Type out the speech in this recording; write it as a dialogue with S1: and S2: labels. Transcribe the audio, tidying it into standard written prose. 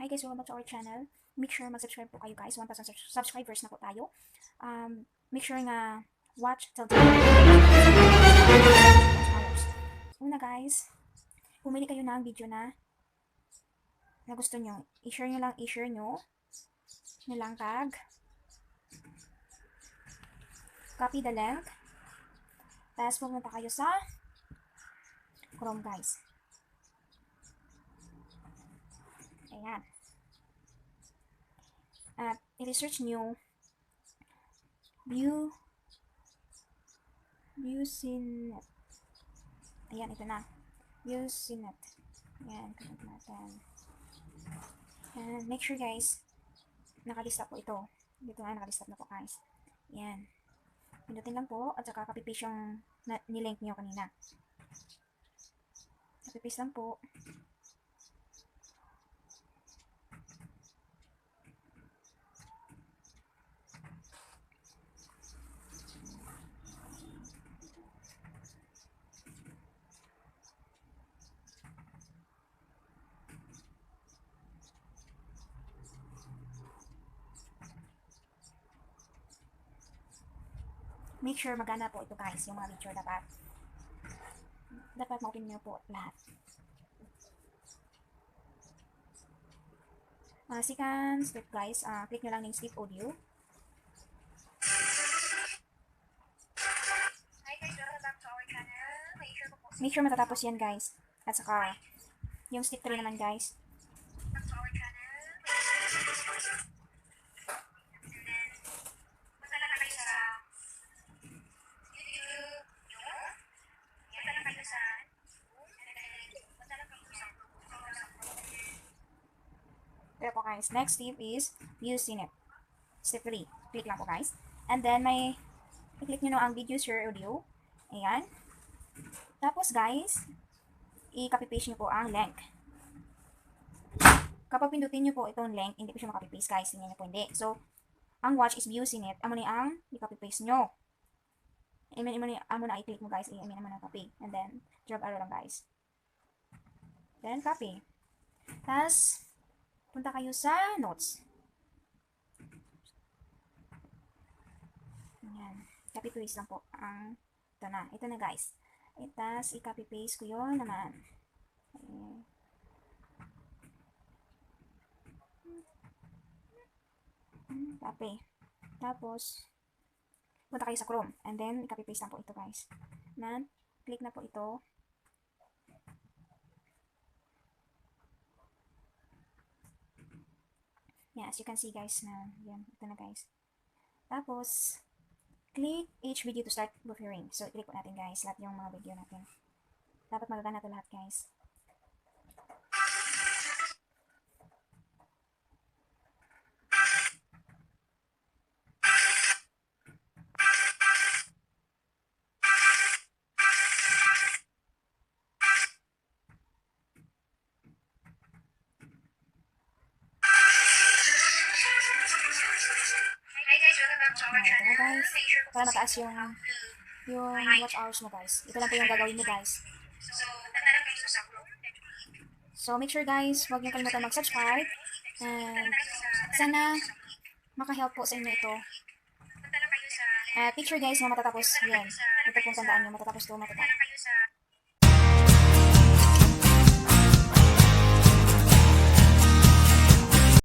S1: Hi guys, welcome back to our channel. Make sure mag-subscribe po kayo guys. 1,000 subscribers na po tayo. Make sure nga watch till the hours. Una guys, pumili kayo ng video na gusto nyo. I-share nyo lang tag. Copy the link. Tapos pumunta kayo sa Chrome guys. Ayan. At i-research nyo viewsync. Ayan, ito na. Viewsync. Ayan, connect natin. And make sure guys, nakalista po ito. Dito na, nakalista na po guys. Ayan. Pindutin lang po at saka copy-paste yung nilink nyo kanina. Copy-paste lang po. Make sure magana po ito guys, yung mga video dapat ma-open nyo po lahat. Second step guys, click nyo lang yung skip audio.
S2: Hi guys, welcome back to our channel.
S1: Make sure matatapos yan guys. At saka, yung step 3 naman guys.
S2: Back to our channel. And then, punta lang kayo sa YouTube nyo. Punta lang kayo sa and then, punta lang kayo sa
S1: Pero po guys, next step is viewsync. Step 3. Click lang po guys. And then, i-click nyo ang video share audio. Ayan. Tapos guys, i-copy-paste nyo po ang link. Kapag pindutin nyo po itong link, hindi po siya makopy-paste guys. Tingnan nyo po hindi. So, ang watch is viewsync. Amo ni ang i-copy-paste nyo. Amo na i-click mo guys. I-amin naman ang copy. And then, drag arrow lang guys. Then, copy. Tapos, punta kayo sa notes. Ayan. Copy-paste lang po ang ito na guys. Tapos, i-copy-paste ko yun naman. Okay. Copy. Tapos, punta kayo sa Chrome. And then, i-copy-paste lang po ito guys. And, click na po ito. Yeah, as you can see guys na, yan, ito na guys. Tapos, click each video to start buffering. So, i-click po natin guys, lahat yung mga video natin. Dapat magagana ito lahat guys.
S2: Hi guys, welcome back to our
S1: Ito
S2: channel.
S1: na guys.
S2: Make sure
S1: Para
S2: po
S1: mataas yung watch hours mo guys. Ito lang po yung gagawin mo guys.
S2: So, punta lang kayo sa Chrome.
S1: So, make sure guys, huwag niyo kalimutan mag-subscribe. And sana maka-help po sa inyo ito.
S2: Punta lang kayo sa
S1: Picture guys na matatapos yan. Ito pong tandaan nyo, matatapos to,
S2: punta lang kayo sa